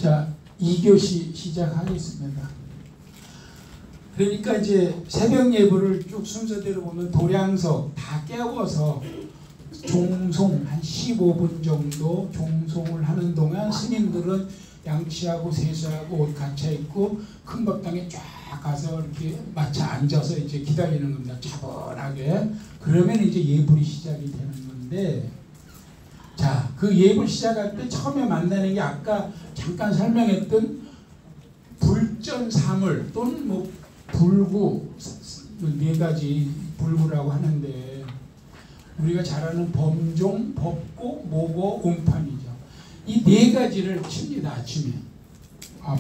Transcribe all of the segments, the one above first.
자, 2교시 시작하겠습니다. 그러니까 이제 새벽 예불을 쭉 순서대로 보면 도량석 다 깨워서 종송 한 15분 정도 종송을 하는 동안 스님들은 양치하고 세수하고 옷 갖춰 입고 큰 법당에 쫙 가서 이렇게 마차 앉아서 이제 기다리는 겁니다. 차분하게. 그러면 이제 예불이 시작이 되는 건데, 자, 그 예불 시작할 때 처음에 만나는 게 아까 잠깐 설명했던 불전사물 또는 뭐 불구, 네 가지 불구라고 하는데, 우리가 잘 아는 범종, 법고, 모고, 운판이죠. 이 네 가지를 칩니다. 아침에.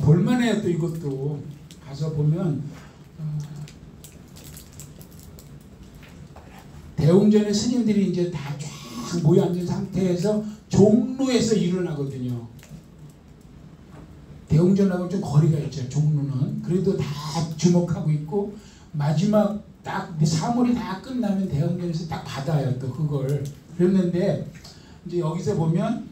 볼만해요. 또 이것도 가서 보면 대웅전의 스님들이 이제 다 쫙 모여 앉은 상태에서 종로에서 일어나거든요. 대웅전하고 좀 거리가 있죠. 종로는. 그래도 다 주목하고 있고, 마지막 딱 사물이 다 끝나면 대웅전에서 딱 받아요. 또 그걸. 그랬는데 이제 여기서 보면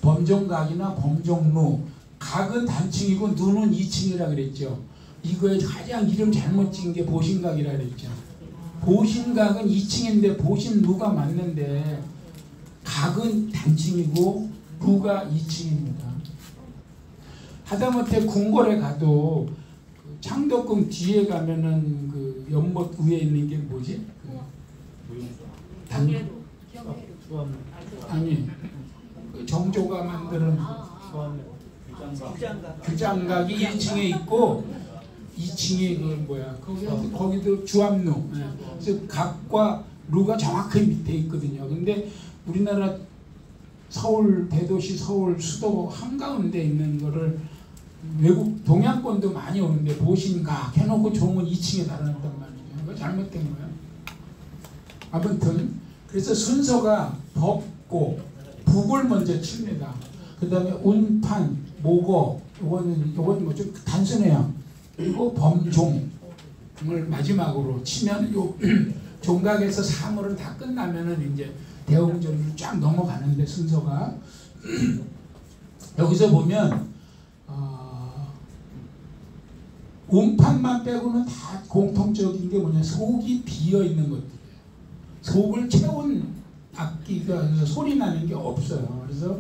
범종각이나 범종루, 각은 단층이고 누는 2층이라 그랬죠. 이거에 가장 이름 잘못 찍은 게 보신각이라 그랬죠. 보신각은 2층인데 보신루가 맞는데 각은 단층이고 루가 2층입니다. 하다못해 궁궐에 가도 그 창덕궁 뒤에 가면은 그 연못 위에 있는 게 뭐지? 아니, 그 정조가 만드는 규장각이 1층에 있고 2층에 그 뭐야? 거기도 주암루. 그래서 각과 루가 정확히 밑에 있거든요. 근데 우리나라 서울 대도시 서울 수도 한가운데 있는 거를 외국 동양권도 많이 오는데 보신각 해놓고 종은 2층에 달아놨단 말이에요. 이거 잘못된 거예요. 아무튼 그래서 순서가 법고 북을 먼저 칩니다. 그 다음에 운판, 모거, 요건 뭐 좀 단순해요. 그리고 범종을 마지막으로 치면 요 종각에서 사물은 다 끝나면은 이제 대웅전으로 쫙 넘어가는데 순서가 여기서 보면 운판만 빼고는 다 공통적인 게 뭐냐, 속이 비어 있는 것들이에요. 속을 채운 악기가 소리 나는 게 없어요. 그래서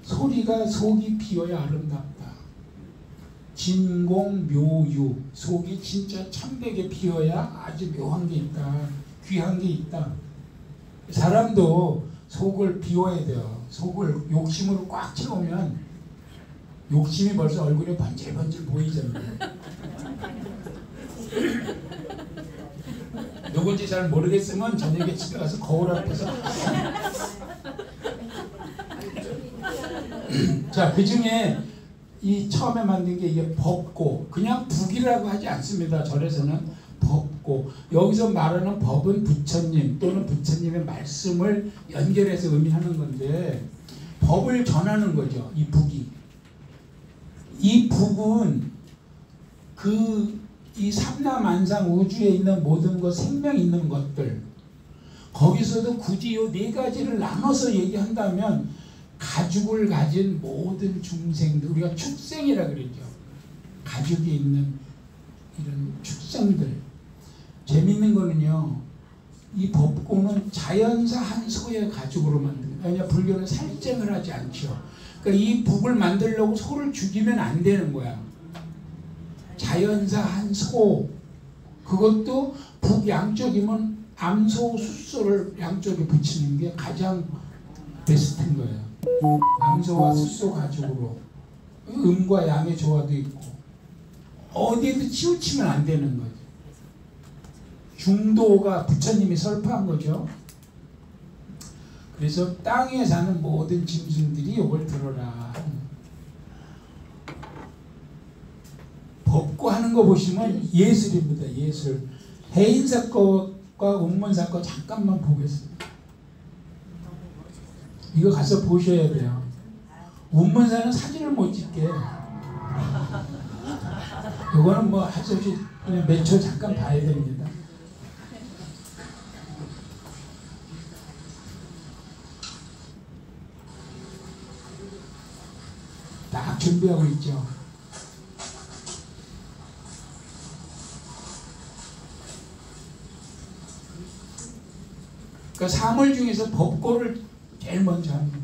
소리가 속이 비어야 아름답다. 진공 묘유, 속이 진짜 참되게 비어야 아주 묘한 게 있다, 귀한 게 있다. 사람도 속을 비워야 돼요. 속을 욕심으로 꽉 채우면 욕심이 벌써 얼굴에 번질번질 보이잖아요. 누군지 잘 모르겠으면 저녁에 집에 가서 거울 앞에서 자, 그 중에 이 처음에 만든 게 이게 법고, 그냥 북이라고 하지 않습니다. 절에서는 법고. 여기서 말하는 법은 부처님 또는 부처님의 말씀을 연결해서 의미하는 건데, 법을 전하는 거죠. 이 북이. 이 북은 이 삼라만상 우주에 있는 모든 것, 생명 있는 것들, 거기서도 굳이 이 네 가지를 나눠서 얘기한다면 가죽을 가진 모든 중생들, 우리가 축생이라 그러죠. 가죽에 있는 이런 축생들. 재밌는 거는요, 이 법고는 자연사 한 소의 가죽으로 만듭니다. 왜냐, 불교는 살쟁을 하지 않죠. 그러니까 이 북을 만들려고 소를 죽이면 안 되는 거야. 자연사 한 소, 그것도 북 양쪽이면 암소, 숫소를 양쪽에 붙이는 게 가장 베스트인 거예요. 암소와 숫소 가죽으로. 음과 양의 조화도 있고 어디에도 치우치면 안 되는 거죠. 중도가 부처님이 설파한 거죠. 그래서 땅에 사는 모든 짐승들이 이걸 들어라. 법고 하는 거 보시면 예술입니다. 예술. 해인사건과 운문사건 잠깐만 보겠습니다. 이거 가서 보셔야 돼요. 운문사는 사진을 못 찍게. 이거는 뭐 할 수 없이 그냥 몇 초 잠깐 봐야 됩니다. 딱 준비하고 있죠. 그러니까 사물 중에서 법고를 제일 먼저 합니다.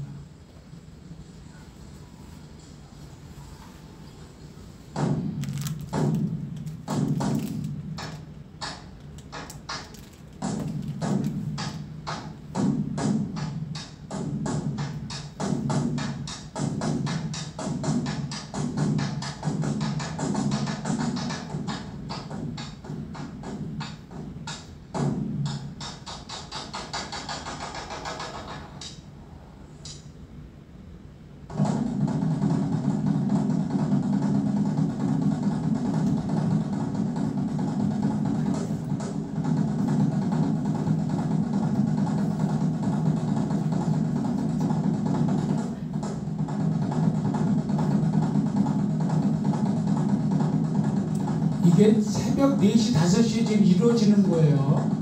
이게 새벽 4시, 5시에 지금 이루어지는 거예요.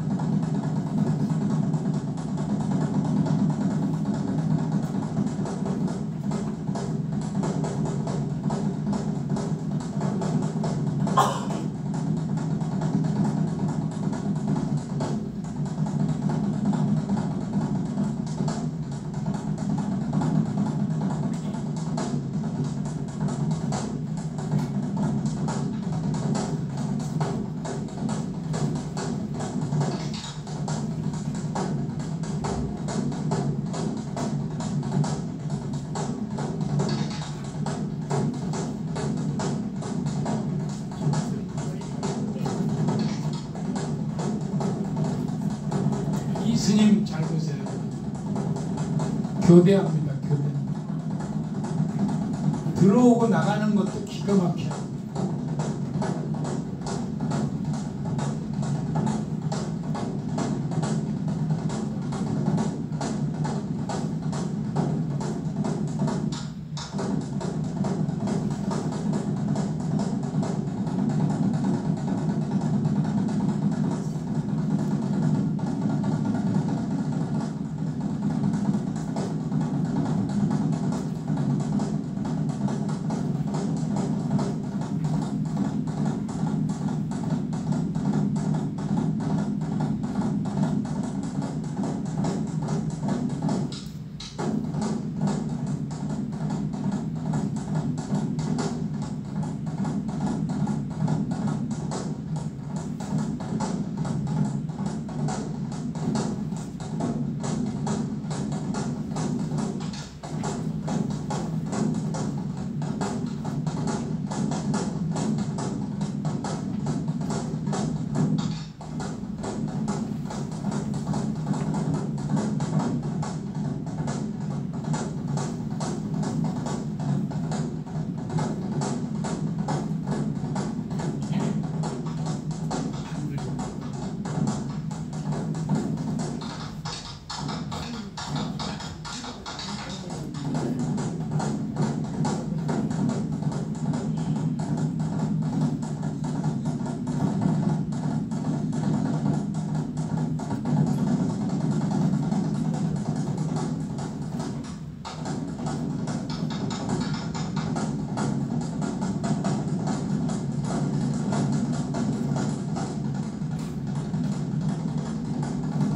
이 스님 잘 보세요. 교대합니다. 교대. 들어오고 나가는 것도 기가 막혀요.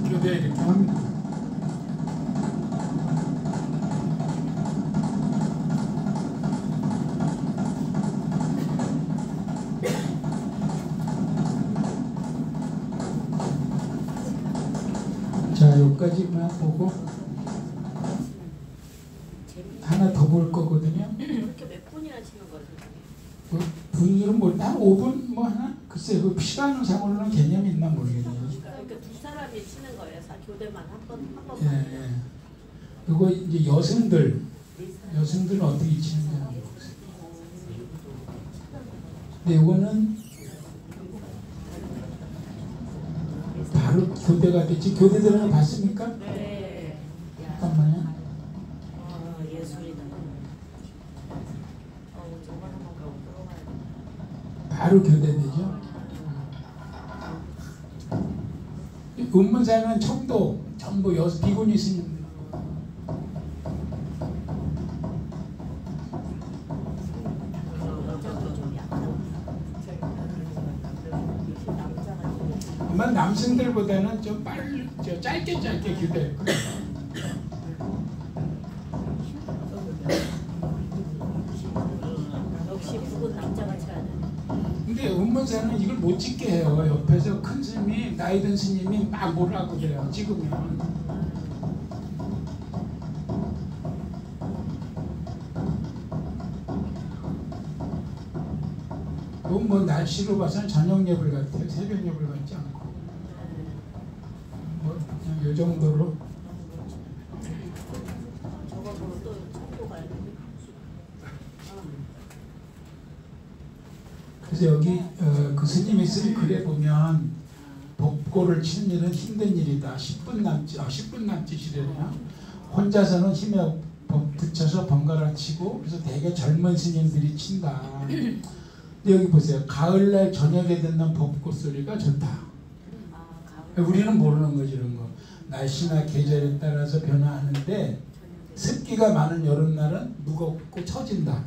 교대 이렇게 합니다. 자, 여기까지만 보고 하나 더 볼 거거든요. 이렇게 몇 분이나 치는 거예요, 선생님? 분위기는 한 5분 뭐 하나? 글쎄 그 시간상으로는 개념이 있나 모르겠네요. 그러니까 두 사람이 치는 거예요. 교대만 한 번만. 예, 예. 그리고 이제 여성들은 어떻게 치는지 한번 보세요. 근데 이거는 바로 교대가 됐지. 교대 되는 거 봤습니까? 네. 잠깐만요. 예술이다. 저번 한번 가고 들어가야 돼. 바로 교대되죠. 운문사는 전부 비구니 스님. 아마 남성들보다는 좀 짧게 교대할 거예요. 역시 북은 남자같이 하는. 근데 운문사는 이걸 못 찍게 해요. 옆에서 큰 스님이, 나이 든 스님이 막 뭐라고 그래요. 찍으면. 그건 뭐 날씨로 봐서는 저녁 예불 같아요. 새벽 예불 같지 않고. 뭐 그냥 이 정도로. 저거 보고 또 청도 가야 돼. 그래서 여기 그 스님이 쓴 글에 보면 법고를 치는 일은 힘든 일이다. 10분 남짓이래요. 혼자서는 힘에 붙여서 번갈아 치고, 그래서 되게 젊은 스님들이 친다. 근데 여기 보세요. 가을날 저녁에 듣는 벚꽃 소리가 좋다. 우리는 모르는 거지 이런 거. 날씨나 계절에 따라서 변화하는데 습기가 많은 여름날은 무겁고 처진다.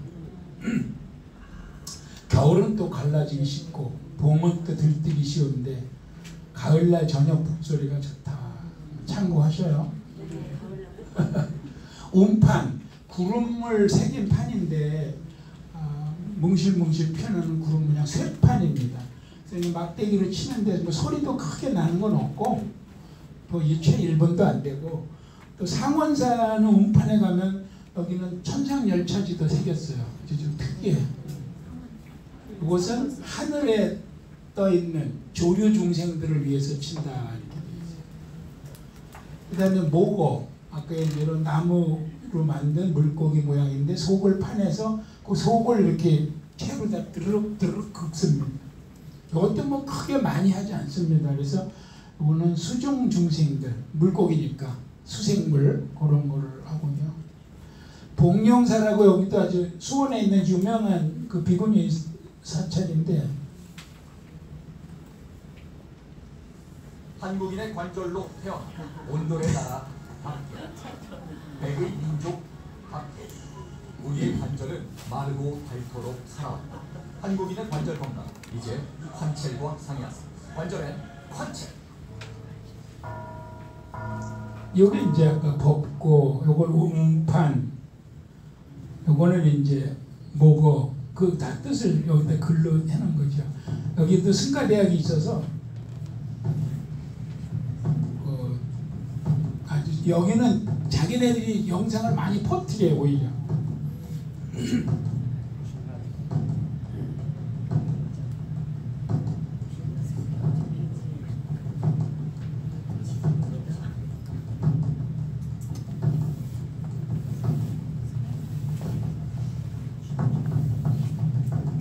겨울은 또 갈라지기 쉽고 봄은 또 들뜨기 쉬운데 가을날 저녁 북소리가 좋다. 참고하셔요. 온판, 구름을 새긴 판인데 뭉실뭉실 펴는 구름 모양 쇠판입니다. 그래서 막대기로 치는데 뭐 소리도 크게 나는 건 없고 뭐 유체 1번도 안 되고, 또 상원사는 운판에 가면 여기는 천상열차지도 새겼어요. 좀 특이해요. 이것은 하늘에 떠 있는 조류 중생들을 위해서 친다 이렇게 되어 있어요. 그다음에 목어, 아까 이런 나무로 만든 물고기 모양인데 속을 파내서 그 속을 이렇게 채로다 드르륵 긁습니다. 이것도 뭐 크게 많이 하지 않습니다. 그래서 이거는 수중 중생들, 물고기니까 수생물 그런 거를 하고요. 복령사라고 여기도 아주 수원에 있는 유명한 그 비구니 사찰인데, 한국인의 관절로 태어나 온돌에 따라 바뀌어 백의 민족 합계. 우리의 관절은 마르고 닳도록 살아왔다. 한국인의 관절 건강 이제 관찰과 상이었습니다. 관절엔 관찰. 여기 이제 아까 법고, 요걸 운판, 요거는 이제 목어, 그 다 뜻을 여기다 글로 해놓은 거죠. 여기도 승가대학이 있어서 아주 여기는 자기네들이 영상을 많이 퍼뜨려요 오히려.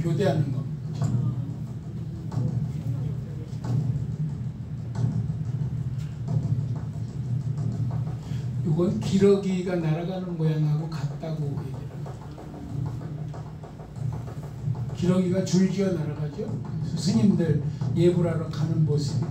교대하는 거. 이건 기러기가 날아가는 모양하고 같다고 얘기해요. 기러기가 줄지어 날아가죠. 스님들 예불하러 가는 모습이.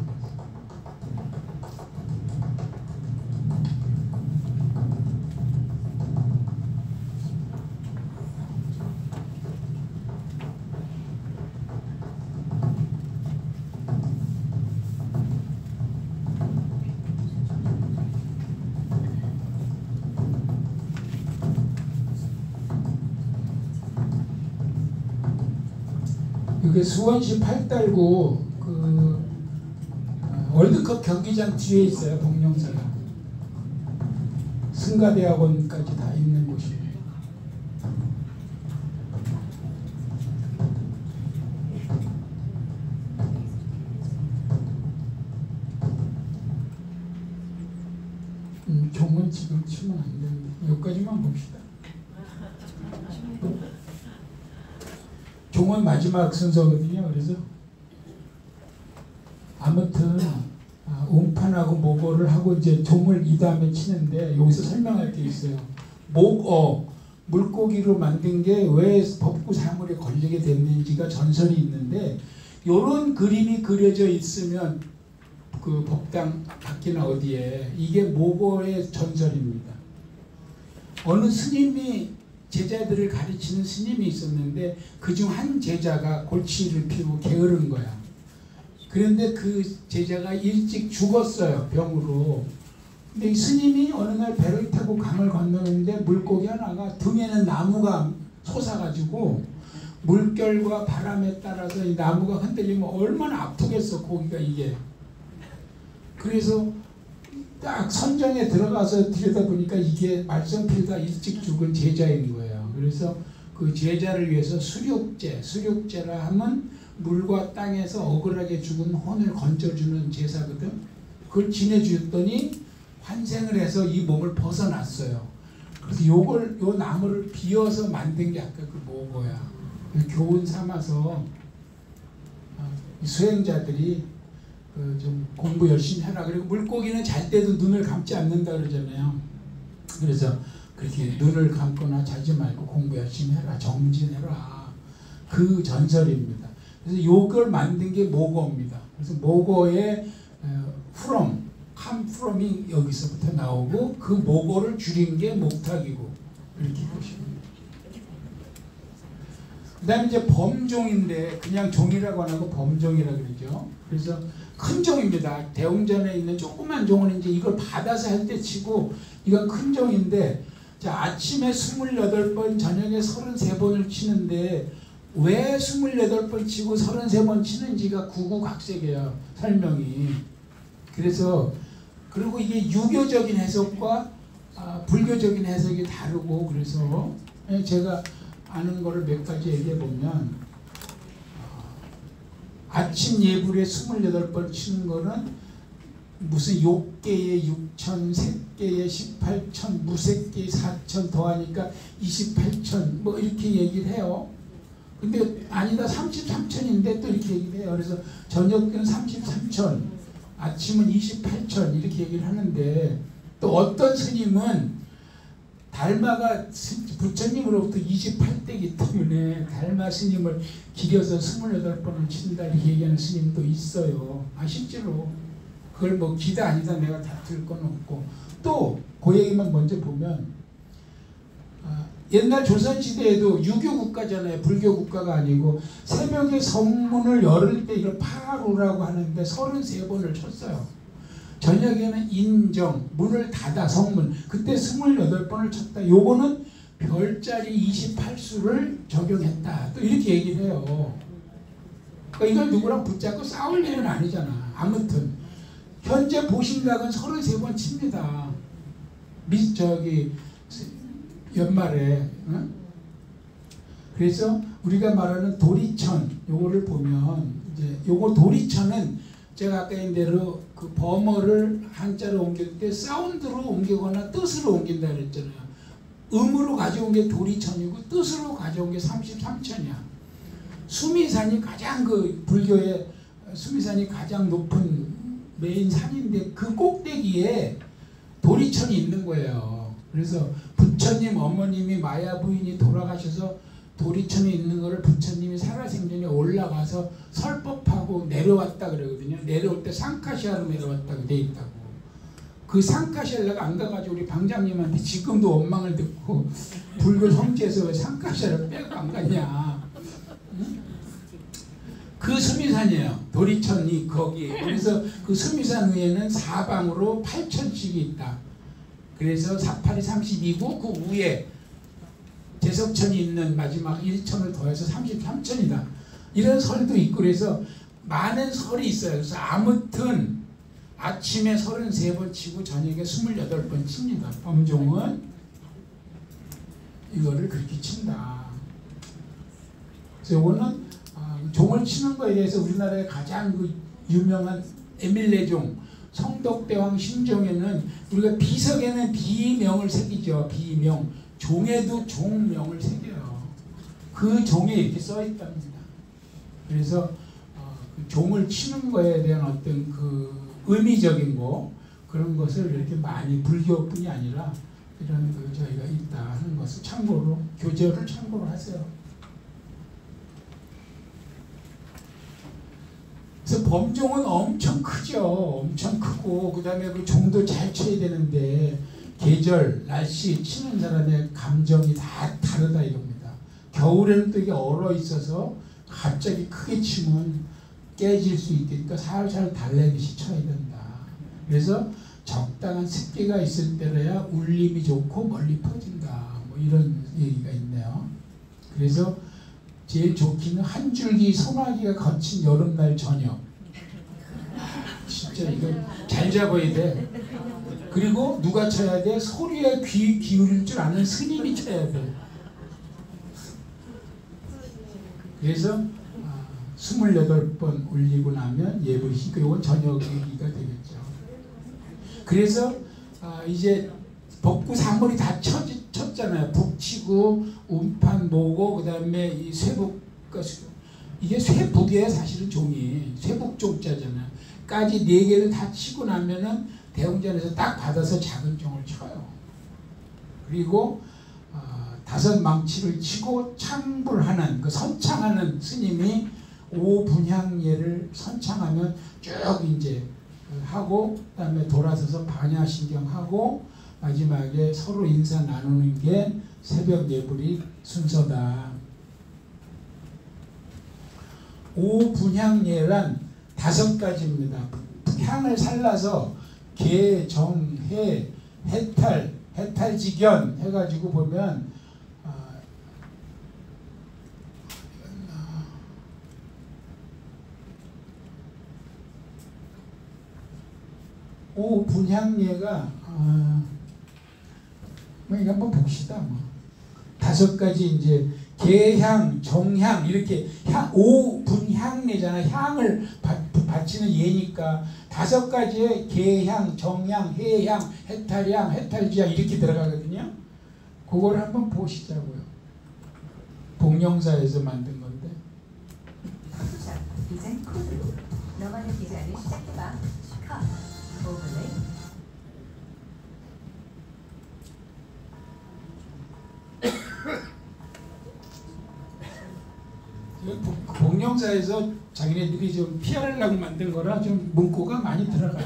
이게 수원시 팔달구 그 월드컵 경기장 뒤에 있어요. 복령사가. 승가대학원까지 다 있는 곳이에요. 종은 지금 치면 안 되는데 여기까지만 봅시다. 종은 마지막 순서거든요. 그래서 아무튼 운판하고 목어를 하고 이제 종을 이 다음에 치는데 여기서 설명할 게 있어요. 목어, 물고기로 만든 게 왜 법구 사물에 걸리게 됐는지가 전설이 있는데, 이런 그림이 그려져 있으면 그 법당 밖이나 어디에 이게 목어의 전설입니다. 어느 스님이 제자들을 가르치는 스님이 있었는데 그중 한 제자가 골치를 피우고 게으른 거야. 그런데 그 제자가 일찍 죽었어요. 병으로. 근데 이 스님이 어느 날 배를 타고 강을 건너는데 물고기 하나가 등에는 나무가 솟아가지고 물결과 바람에 따라서 이 나무가 흔들리면 얼마나 아프겠어 고기가 이게. 그래서 딱 선정에 들어가서 들여다보니까 이게 말썽필다 일찍 죽은 제자인 거예요. 그래서 그 제자를 위해서 수륙제라 하면 물과 땅에서 억울하게 죽은 혼을 건져주는 제사거든. 그걸 지내주었더니 환생을 해서 이 몸을 벗어났어요. 그래서 요 나무를 비워서 만든 게 아까 그 모고야. 교훈 삼아서 수행자들이 좀 공부 열심히 해라. 그리고 물고기는 잘 때도 눈을 감지 않는다 그러잖아요. 그래서 그렇게 눈을 감거나 자지 말고 공부 열심히 해라. 정진해라. 그 전설입니다. 그래서 요걸 만든 게 모고입니다. 그래서 모고의 from, from이 여기서부터 나오고 그 모고를 줄인 게 목탁이고 이렇게 보시면 됩니다. 그 다음에 이제 범종인데 그냥 종이라고 안 하고 범종이라 그러죠. 그래서 큰 종입니다. 대웅전에 있는 조그만 종은 이제 이걸 받아서 할 때 치고 이건 큰 종인데 자, 아침에 28번 저녁에 33번을 치는데 왜 28번 치고 33번 치는지가 구구각색이에요. 설명이. 그래서 그리고 이게 유교적인 해석과 불교적인 해석이 다르고 그래서 제가 아는 거를 몇 가지 얘기해 보면 아침 예불에 28번 치는 거는 무슨 욕계에 6천, 색계에 18천, 무색계에 4천 더하니까 28천 뭐 이렇게 얘기를 해요. 근데 아니다 33천인데 또 이렇게 얘기를 해요. 그래서 저녁은 33천, 아침은 28천 이렇게 얘기를 하는데 또 어떤 스님은 달마가 부처님으로부터 28대이기 때문에 달마 스님을 기려서 28번을 친다 이렇게 얘기하는 스님도 있어요. 실제로 그걸 뭐 기다 아니다 내가 다툴 건 없고 또 그 얘기만 먼저 보면 옛날 조선시대에도 유교국가잖아요. 불교국가가 아니고 새벽에 성문을 열을 때 이걸 파루라고 하는데 33번을 쳤어요. 저녁에는 인정, 문을 닫아 성문. 그때 28번을 쳤다. 요거는 별자리 28수를 적용했다. 또 이렇게 얘기를 해요. 그러니까 이걸 누구랑 붙잡고 싸울 일은 아니잖아. 아무튼 현재 보신각은 33번 칩니다. 연말에. 응? 그래서 우리가 말하는 도리천 요거를 보면 이제 요거 도리천은 제가 아까 얘기한 대로 그 범어를 한자로 옮길 때 사운드로 옮기거나 뜻으로 옮긴다 그랬잖아요. 음으로 가져온 게 도리천이고 뜻으로 가져온 게 33천이야. 수미산이 가장 그 불교의 수미산이 가장 높은 메인 산인데 그 꼭대기에 도리천이 있는 거예요. 그래서 부처님 어머님이 마야 부인이 돌아가셔서 도리천에 있는 거를 부처님이 살아생전에 올라가서 설법하고 내려왔다 그러거든요. 내려올 때 상카시아로 내려왔다고 돼 있다고. 그 상카시아를 내가 안 가가지고 우리 방장님한테 지금도 원망을 듣고 불교 성지에서 왜 상카시아를 빼고 안 갔냐. 응? 그 수미산이에요. 도리천이 거기에. 그래서 그 수미산 위에는 사방으로 8천씩이 있다. 그래서 48이 32고 그 위에 제석천이 있는 마지막 1천을 더해서 33천이다. 이런 설도 있고 그래서 많은 설이 있어요. 그래서 아무튼 아침에 33번 치고 저녁에 28번 칩니다. 범종은 이거를 그렇게 친다. 그래서 이거는 종을 치는 거에 대해서 우리나라의 가장 그 유명한 에밀레종 성덕대왕 신종에는 우리가 비석에는 비명을 새기죠. 비명. 종에도 종명을 새겨요. 그 종에 이렇게 써 있답니다. 그래서 그 종을 치는 거에 대한 어떤 그 의미적인 거 그런 것을 이렇게 많이 불교뿐이 아니라 이런 그 저희가 있다 하는 것을 참고로 교재를 참고로 하세요. 그래서 범종은 엄청 크죠. 엄청 크고 그 다음에 그 종도 잘 쳐야 되는데 계절, 날씨, 치는 사람의 감정이 다 다르다 이겁니다. 겨울에는 또 이게 얼어 있어서 갑자기 크게 치면 깨질 수 있게니까 살살 달래듯이 쳐야 된다. 그래서 적당한 습기가 있을 때라야 울림이 좋고 멀리 퍼진다. 뭐 이런 얘기가 있네요. 그래서 제일 좋기는 한 줄기 소나기가 거친 여름날 저녁. 진짜 이거 잘 잡아야 돼. 그리고 누가 쳐야 돼? 소리에 귀 기울일 줄 아는 스님이 쳐야 돼. 그래서 28번 울리고 나면 예불시, 그리고 저녁 얘기가 되겠죠. 그래서 이제 법구 사물이 다 쳤잖아요. 북치고 운판 모고 그다음에 이 쇠북, 이게 쇠북이에요. 사실은 종이 쇠북종자잖아요. 까지 4개를 다 치고 나면은 대웅전에서 딱 받아서 작은 종을 쳐요. 그리고 5 망치를 치고 창불하는, 그 선창하는 스님이 5분향예를 선창하면 쭉 이제 하고, 그다음에 돌아서서 반야신경하고 마지막에 서로 인사 나누는 게 새벽 예불이 순서다. 5분향예란 5가지입니다. 향을 살라서 개, 정, 해, 해탈, 해탈지견 해가지고 보면 분향예가 뭐 이거 한번 봅시다. 뭐 5가지 이제 개향, 정향 이렇게 5분향예잖아. 향을 바치는 예니까 5가지의 개향, 정향, 해향, 해탈향, 해탈지향 이렇게 들어가거든요. 그걸 한번 보시자고요. 복령사에서 만든 건데. 자, 디자인 코드로 너만의 디자인을 시작해봐. 컷, 오버레이. 복령사에서 자기네들이 좀 피하려고 만든 거라 좀 문구가 많이 들어가요.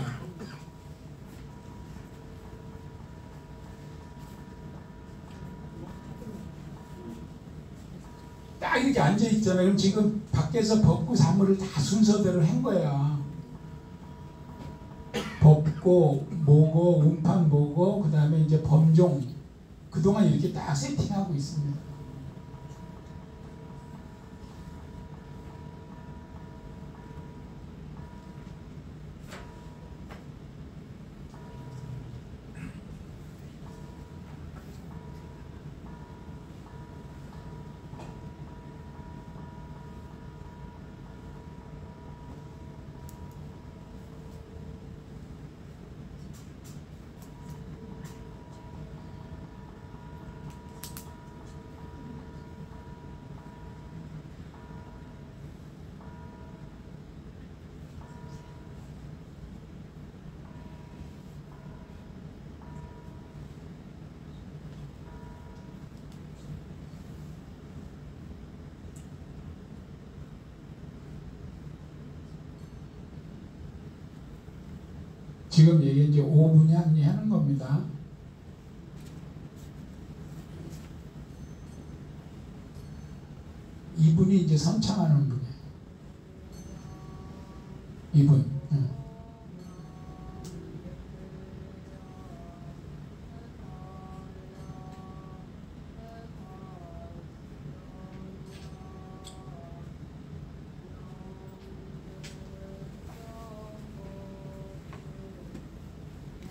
딱 이렇게 앉아 있잖아요. 그럼 지금 밖에서 법구 사물을 다 순서대로 한 거야. 법고, 모고, 운판 모고, 그 다음에 이제 범종. 그동안 이렇게 딱 세팅하고 있습니다. 지금 얘기 이제 5분향리 하는 겁니다. 이분이 이제 선창하는 분이에요. 이분.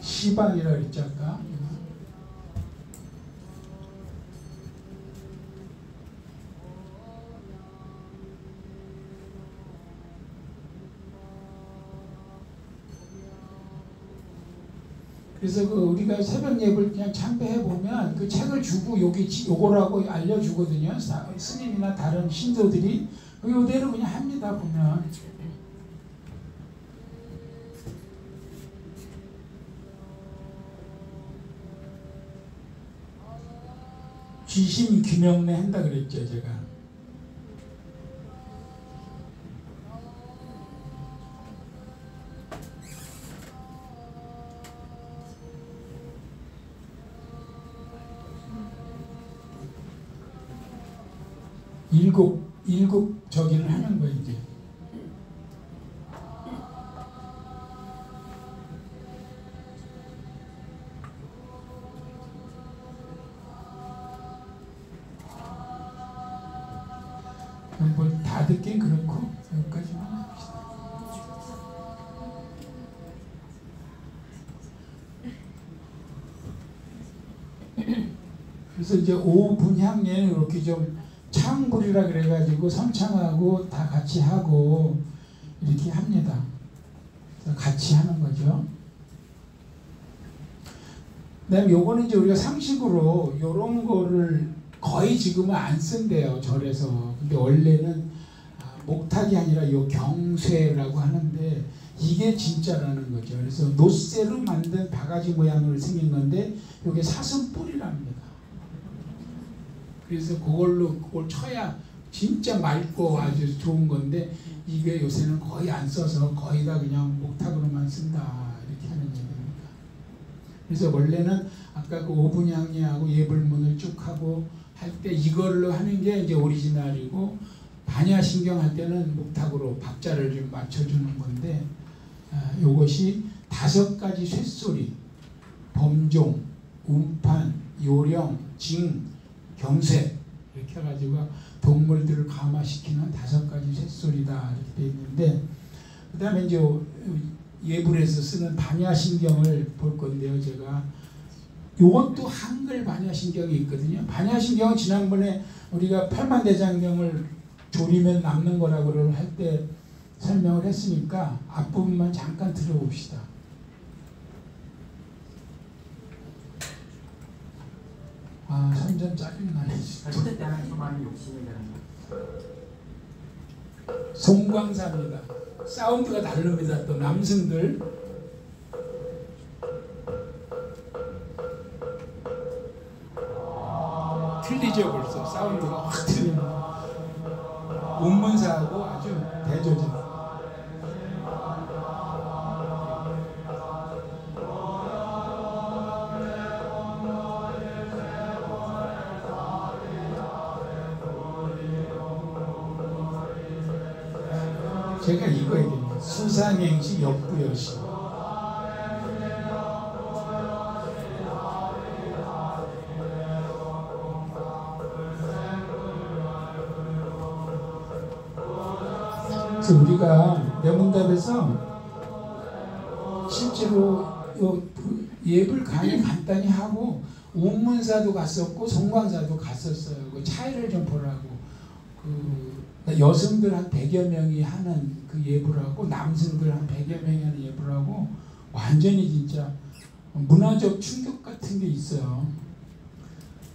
시방이라 그랬지 아까. 그래서 그 우리가 새벽 예불 그냥 참배해 보면 그 책을 주고 요거라고 알려주거든요. 스님이나 다른 신도들이 요대로 그냥 합니다. 보면. 귀신 귀명래 한다 그랬죠 제가. 일곱 저기를 하는 거예요 이제. 뭐 다 듣긴 그렇고 여기까지만 합시다. 그래서 이제 오분향례는 이렇게 좀 창불이라 그래가지고 선창하고 다 같이 하고 이렇게 합니다. 그래서 같이 하는 거죠. 그다음에 요거는 이제 우리가 상식으로 요런 거를 거의 지금은 안 쓴대요, 절에서. 근데 원래는 목탁이 아니라 요 경쇠라고 하는데 이게 진짜라는 거죠. 그래서 노쇠로 만든 바가지 모양으로 생긴 건데 요게 사슴뿔이랍니다. 그래서 그걸 쳐야 진짜 맑고 아주 좋은 건데 이게 요새는 거의 안 써서 거의 다 그냥 목탁으로만 쓴다 이렇게 하는 얘기입니다. 그래서 원래는 아까 그 오분향례하고 예불문을 쭉 하고 할 때 이걸로 하는 게 이제 오리지널이고 반야신경 할 때는 목탁으로 박자를 좀 맞춰주는 건데 요것이 5가지 쇳소리 범종, 운판, 요령, 징, 경쇠 이렇게 해가지고 동물들을 감화시키는 5가지 쇳소리다 이렇게 되어 있는데 그 다음에 이제 예불에서 쓰는 반야신경을 볼 건데요. 제가 요것도 한글 반야신경이 있거든요. 반야신경은 지난번에 우리가 팔만대장경을 조리면 남는 거라고 할 때 설명을 했으니까 앞부분만 잠깐 들어봅시다. 아, 선전 짜증나네. 송광사입니다. 사운드가 다릅니다. 또 남성들 틀리죠. 벌써 사운드가 확 틀립니다. 운문사하고 아주 대조죠. 제가 이거 얘기합니다. 수상행시 역부여시. 그래서 우리가 명문답에서 실제로 예불 강의 간단히 하고 운문사도 갔었고 송광사도 갔었어요. 그 차이를 좀 보라고. 여성들 한 100여 명이 하는 그 예불하고 남성들 한 100여 명이 하는 예불하고 완전히 진짜 문화적 충격 같은 게 있어요.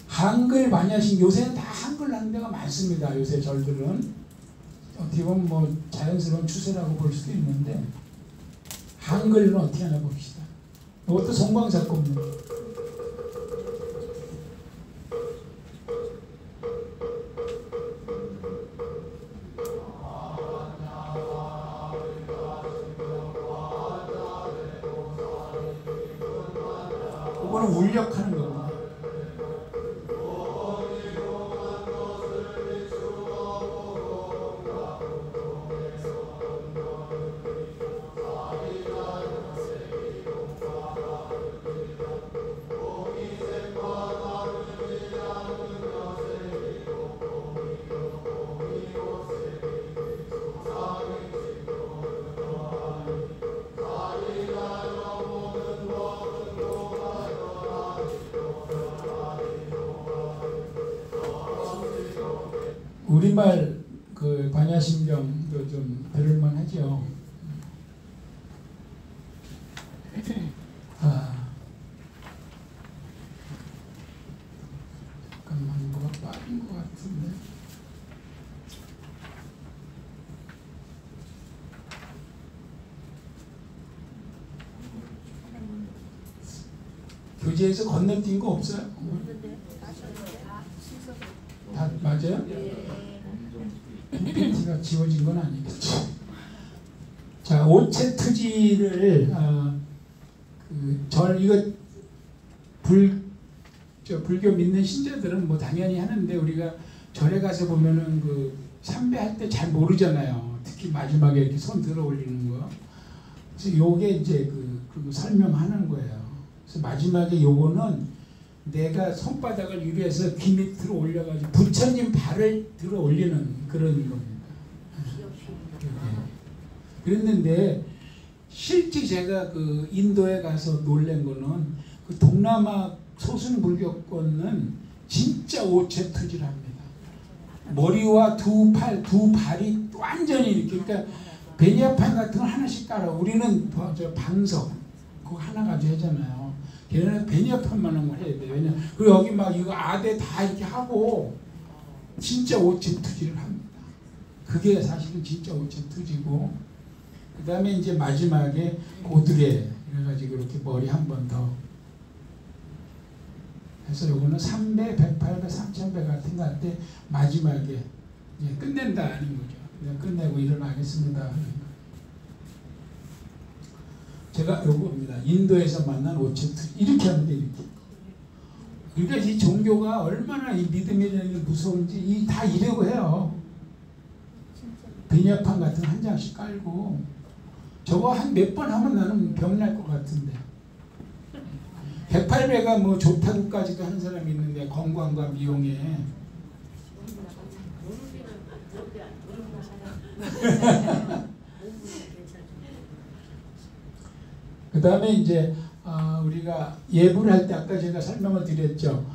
한글 반야신 요새는 다 한글 하는 데가 많습니다. 요새 절들은 어떻게 보면 뭐 자연스러운 추세라고 볼 수도 있는데 한글은 어떻게 하나 봅시다. 이것도 송광사 겁니다. 그거는 울력하는 겁니다. 우리말 그 반야신경도 좀 들을만 하죠. 잠깐만 뭐가 빠진 것 같은데. 교재에서 건너뛴 거 없어요? 다 맞아요? PPT가 지워진 건 아니겠죠. 자, 오체투지를 이거 불교 믿는 신자들은 뭐 당연히 하는데 우리가 절에 가서 보면은 그 삼배할 때 잘 모르잖아요. 특히 마지막에 이렇게 손 들어 올리는 거. 그래서 요게 이제 그 설명하는 거예요. 그래서 마지막에 요거는 내가 손바닥을 위에서 귀 밑으로 올려가지고 부처님 발을 들어 올리는 그런 겁니다. 그랬는데 실제 제가 그 인도에 가서 놀란 거는 그 동남아 소승 불교권은 진짜 오체투지랍니다. 머리와 두 발이 완전히 이렇게, 그러니까 베니아판 같은 거 하나씩 깔아. 우리는 저 방석 그거 하나 가지고 하잖아요. 걔네는 베니아판만 한 걸 해야 돼요. 왜냐 그리고 여기 막 이거 아대 다 이렇게 하고 진짜 오체투지를 합니다. 그게 사실은 진짜 오체투지고, 그 다음에 이제 마지막에 고드레 그래가지고 이렇게 머리 한 번 더 해서 요거는 3배, 108배, 3000배 같은 거 할 때 마지막에 이제 끝낸다 하는 거죠. 그냥 끝내고 일어나겠습니다. 제가 요겁니다. 인도에서 만난 오체투 이렇게 하면 돼, 이렇게. 그러니까 이 종교가 얼마나 이 믿음이라는 게 무서운지 다 이러고 해요. 베니아판 같은 거 한 장씩 깔고 저거 한 몇 번 하면 나는 병날 것 같은데. 108배가 뭐 좋다고까지도 하는 사람이 있는데 건강과 미용에 그 다음에 이제 우리가 예불 할 때 아까 제가 설명을 드렸죠.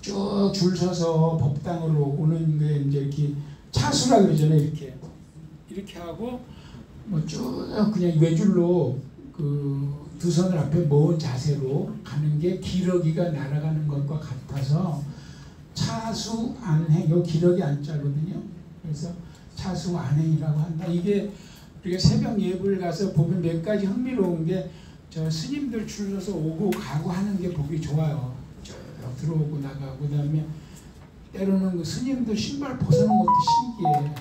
쭉 줄 서서 법당으로 오는 게 이제 이렇게 차수라 그러잖아요. 이렇게 하고 뭐 쭉 그냥 외줄로 그 두 손을 앞에 모은 자세로 가는 게 기러기가 날아가는 것과 같아서 차수 안행, 요 기러기 안자거든요. 그래서 차수 안행이라고 한다. 이게 우리가 새벽 예불 가서 보면 몇 가지 흥미로운 게 저 스님들 줄 서서 오고 가고 하는 게 보기 좋아요. 쭉 들어오고 나가고, 그다음에 때로는 그 스님들 신발 벗어놓은 것도 신기해.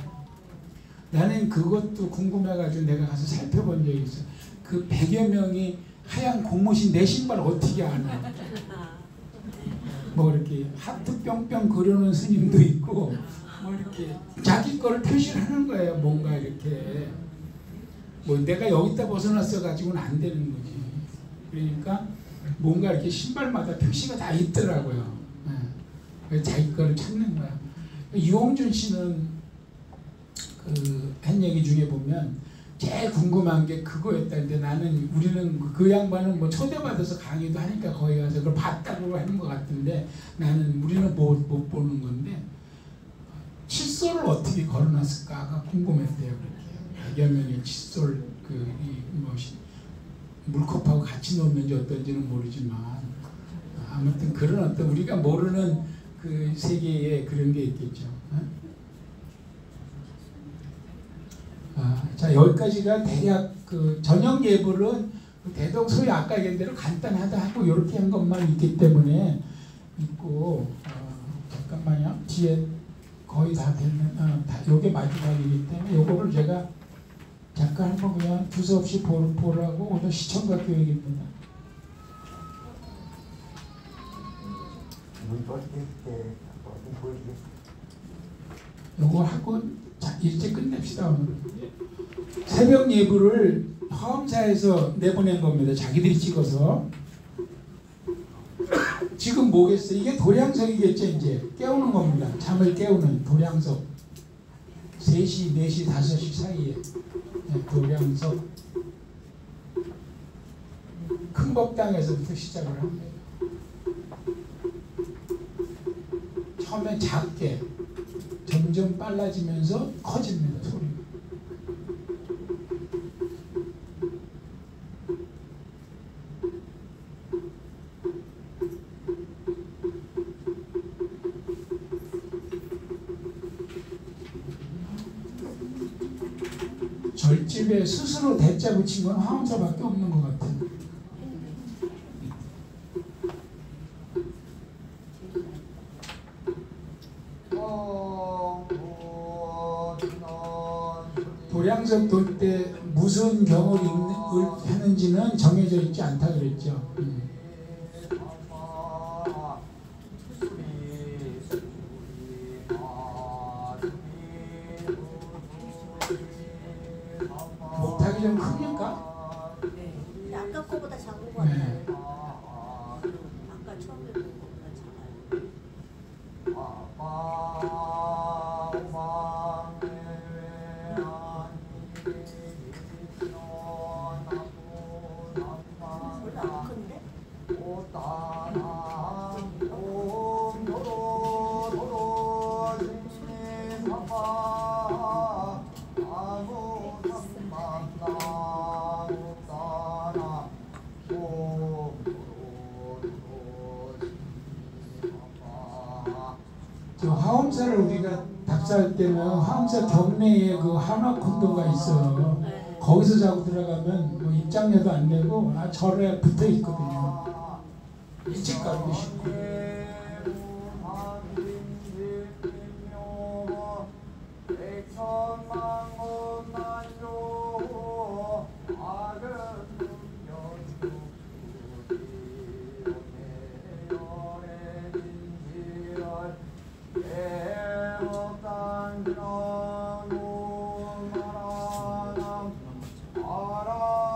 나는 그것도 궁금해가지고 내가 가서 살펴본 적이 있어. 그 100여 명이 하얀 고무신 내 신발 어떻게 아나? 뭐 이렇게 하트 뿅뿅 그려놓은 스님도 있고, 뭐 이렇게 자기 거를 표시를 하는 거예요. 뭔가 이렇게 뭐 내가 여기다 벗어놨어 가지고는 안 되는 거지. 그러니까 뭔가 이렇게 신발마다 표시가 다 있더라고요. 그래서 자기 거를 찾는 거야. 이홍준 씨는 그 한 얘기 중에 보면 제일 궁금한 게 그거였다는데, 우리는 그 양반은 뭐 초대받아서 강의도 하니까 거기 가서 그걸 봤다고 하는 것 같은데, 우리는 못 보는 건데 칫솔을 어떻게 걸어놨을까가 궁금했대요. 그렇게 100여 명의 칫솔 물컵하고 같이 놓는지 어떤지는 모르지만 아무튼 그런 어떤 우리가 모르는 그 세계에 그런 게 있겠죠. 자, 여기까지가 대략 그 저녁 예불은 대동소이 아까 얘기한 대로 간단하다 하고 이렇게 한 것만 있기 때문에 있고, 잠깐만요. 뒤에 거의 다 되는, 요게 마지막이기 때문에 요거를 제가 잠깐 한번 그냥 두서없이 보라고 오늘 시청각 교육입니다. 요거 하고 일찍 끝냅시다. 오늘. 새벽 예불을 화엄사에서 내보낸 겁니다. 자기들이 찍어서. 지금 뭐겠어요? 이게 도량석이겠죠. 이제 깨우는 겁니다. 잠을 깨우는 도량석. 3시, 4시, 5시 사이에 도량석. 큰 법당에서부터 시작을 합니다. 처음엔 작게 점점 빨라지면서 커집니다. 소리가. 절집에 스스로 대자 붙인 건 화엄사밖에 없는 것 같아요. 도량석 돌 때 무슨 경을 하는지는 정해져 있지 않다 그랬죠. 목탁이 좀 큽니까? 네. 아까 거보다 작은 거 같아요. 아까 처음에 본 거보다. 화엄사를 우리가 답사할 때는 화엄사 경내에 그 한화콘도가 있어요. 네. 거기서 자고 들어가면 뭐 입장료도 안 내고 절에 붙어 있거든요. 일찍 가기도 쉽고.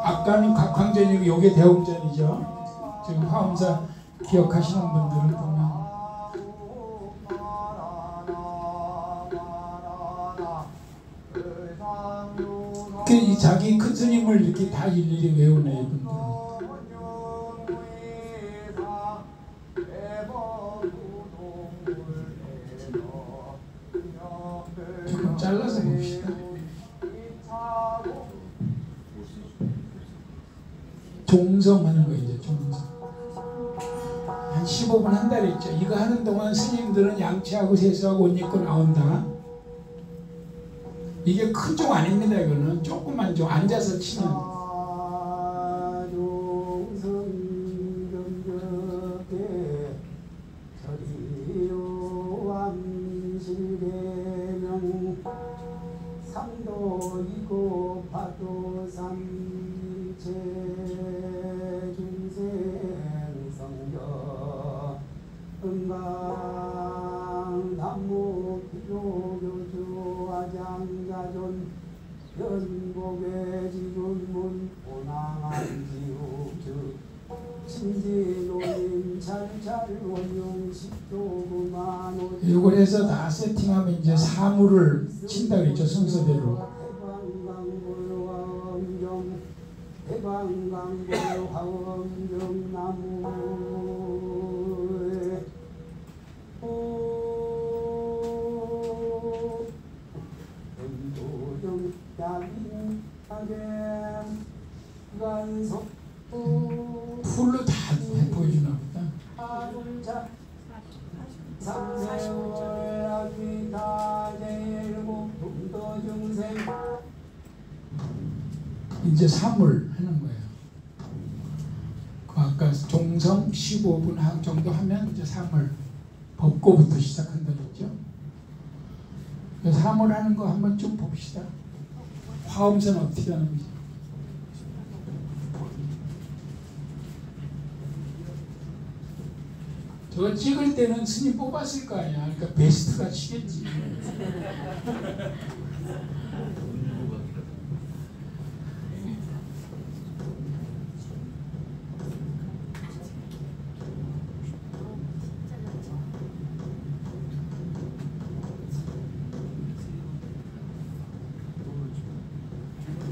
아까는 각황전이고 요게 대웅전이죠. 지금 화엄사 기억하시는 분들은 보면 이 자기 큰 스님을 이렇게 다 일일이 외우네 이분들은. 조금 잘라서 봅시다. 종성하는 거 이제 종성. 한 15분 한 달 있죠. 이거 하는 동안 스님들은 양치하고 세수하고 옷 입고 나온다. 이게 큰 종 아닙니다. 이거는 조그만 종 앉아서 치는. 삼도이고 파도삼체 중생 성경 은강 남무 기도교주 아장자존 연복의 지존문 오낭한 지옥주 신지노님 잘잘 원용 십도구만 이걸 해서 다 세팅하면 이제 사물을 친다 그랬죠. 순서대로. 대방강불 화엄경 나무에 은도정 야빈 하겐 간석 풀로 다 보여주나 보다. 아lun자 삼세월 아귀다 제일국 분도중생 이제 사물 하는 거예요. 그 아까 종성 15분 정도 하면 이제 사물 법고부터 시작한다 그랬죠. 사물 하는 거 한번 좀 봅시다. 화엄사는 어떻게 하는지. 저거 찍을 때는 스님 뽑았을 거 아니야. 그러니까 베스트가 치겠지.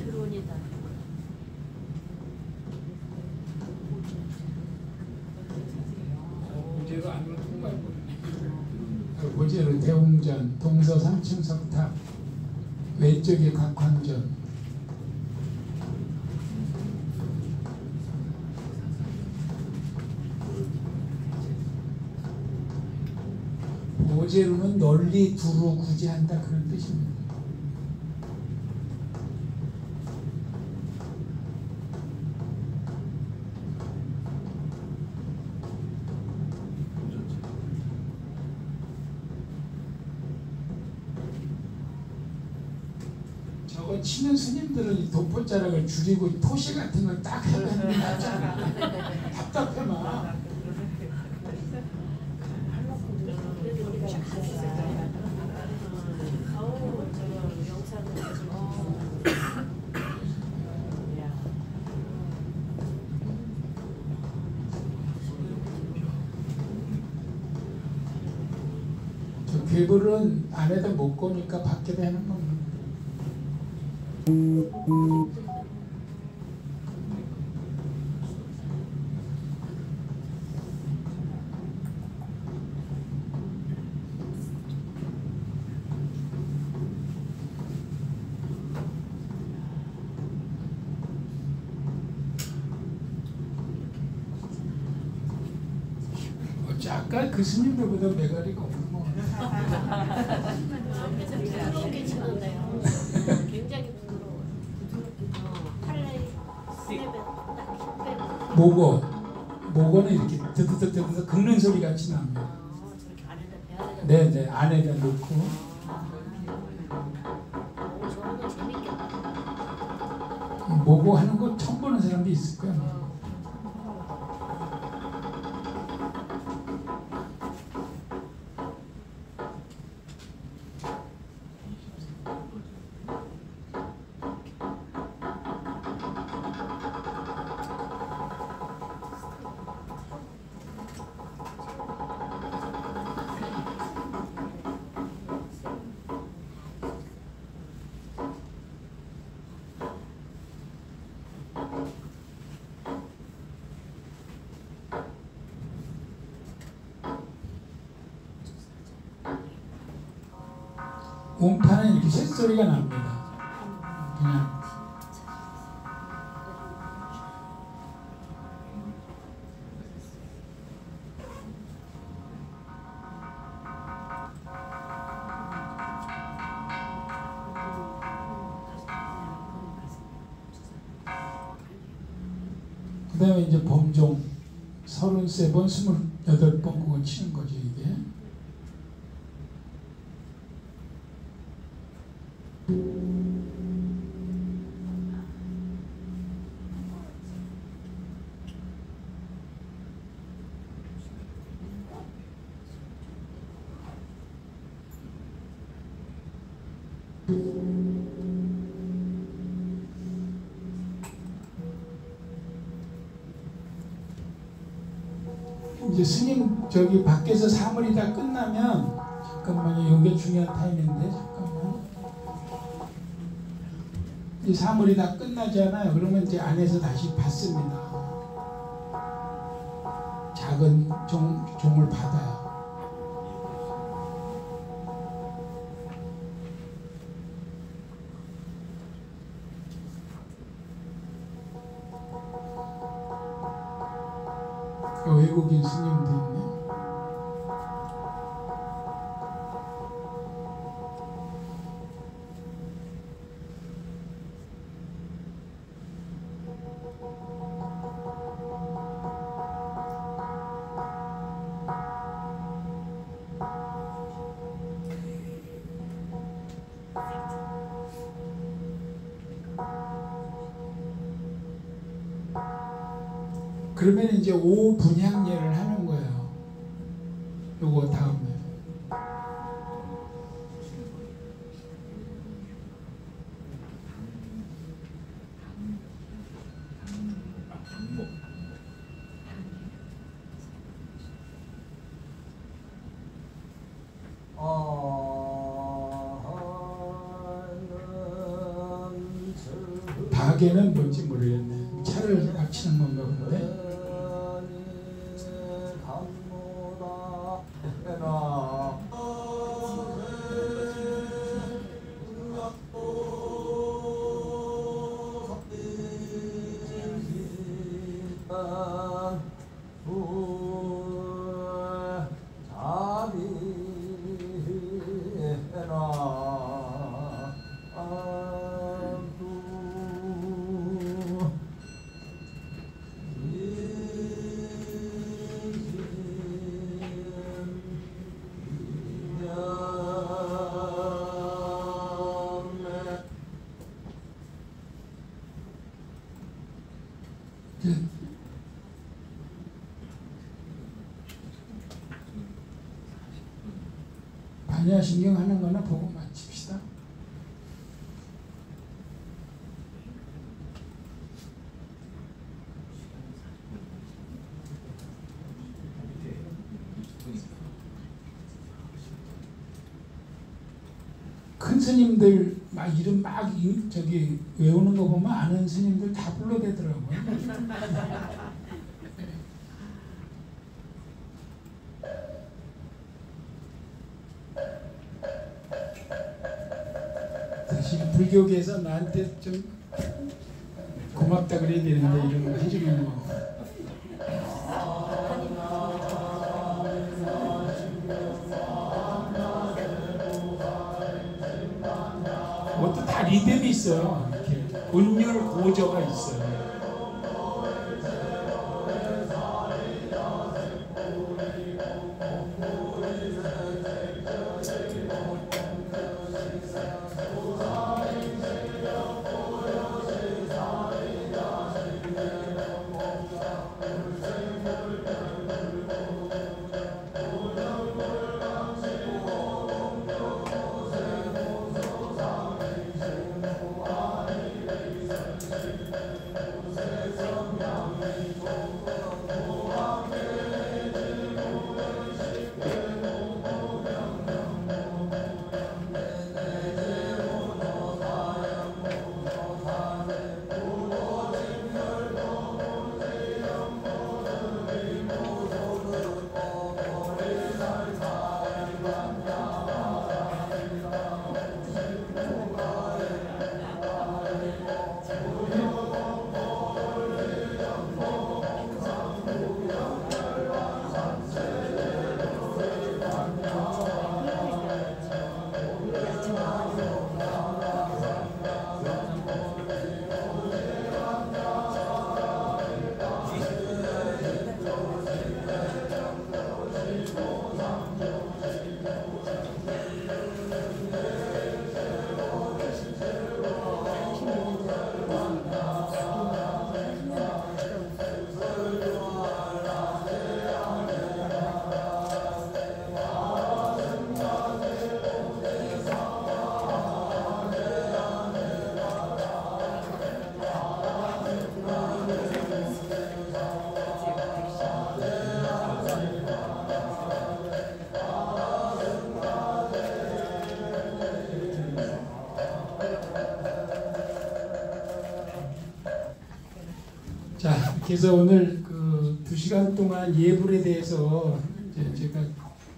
드론이다. 고제로 안으로 통과해버리네. 고제로 대웅전, 동서 3층 석탑, 왼쪽에 각황전. 고제로는 널리 두루 구제한다 그런 뜻입니다. 저거 치는 스님들은 이 도포자락을 줄이고 토시 같은 걸 딱 해놓는 게 낫잖아. 답답해 막. 그래도 우리가 아우 저거 영상을 저 괴물은 안에다 못 거니까 밖에다 해놓는 겁니다. 아까 그 스님들보다 메가리가 없는 거 같아요. 저기서 부드럽게 치는데요. 굉장히 부드러워요. 팔레 스텝에 딱 빼고. 목어는 이렇게 드드드드드 긁는 소리 같이 납니다. 저렇게 안에다 대야 되는. 네네, 안에다 넣고. 저런 거 재밌겠다. 모고 하는 거 처음 보는 사람도 있을 거야. 음파는 이렇게 쇳소리가 납니다. 그냥 그 다음에 이제 범종 33번, 28번 그거 치는 거죠 이게. 이제 스님 저기 밖에서 사물이 다 끝나면 잠깐만요. 이게 중요한 타임인데 잠깐만. 이 사물이 다 끝나잖아요. 그러면 이제 안에서 다시 받습니다. 작은 종을 받아요. 외국인 스님도 있네. 그러면 이제 5분향례를 하는 거예요. 요거 다음에. 박에는 뭔지 모르겠네. 차를 합치는 건가 본데. 반야신경 하는 거나 보고 마칩시다. 큰 스님들 막 이름 막 저기 외우는 거 보면 아는 스님들 다 불러대더라고요. 사실 불교계에서 나한테 좀 고맙다 그래야 되는데 이런 거 해주는 거. 그것도 다 리듬이 있어요. 이렇게 운율 고저가 있어요. 자, 그래서 오늘 그 2시간 동안 예불에 대해서 이제 제가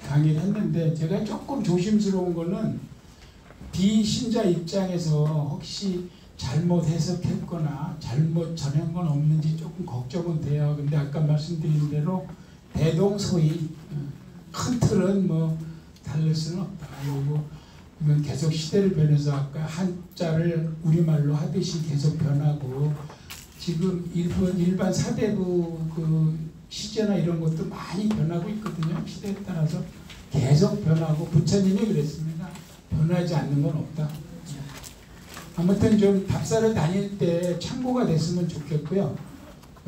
강의를 했는데, 제가 조금 조심스러운 거는 비신자 입장에서 혹시 잘못 해석했거나 잘못 전한 건 없는지 조금 걱정은 돼요. 근데 아까 말씀드린 대로 대동소이, 큰 틀은 뭐 다를 수는 없다. 그리고 이건 계속 시대를 변해서 아까 한자를 우리말로 하듯이 계속 변하고, 지금 일반 사대부 그 시제나 이런 것도 많이 변하고 있거든요. 시대에 따라서 계속 변하고, 부처님이 그랬습니다. 변하지 않는 건 없다. 아무튼 좀 답사를 다닐 때 참고가 됐으면 좋겠고요.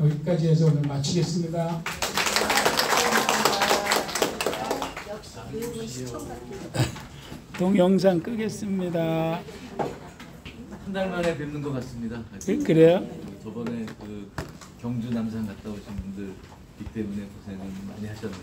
여기까지 해서 오늘 마치겠습니다. 역시 교육은 시청 같은. 동영상 끄겠습니다. 한 달 만에 뵙는 것 같습니다. 그래요? 저번에 그 경주 남산 갔다 오신 분들 이 때문에 고생을 많이 하셨는데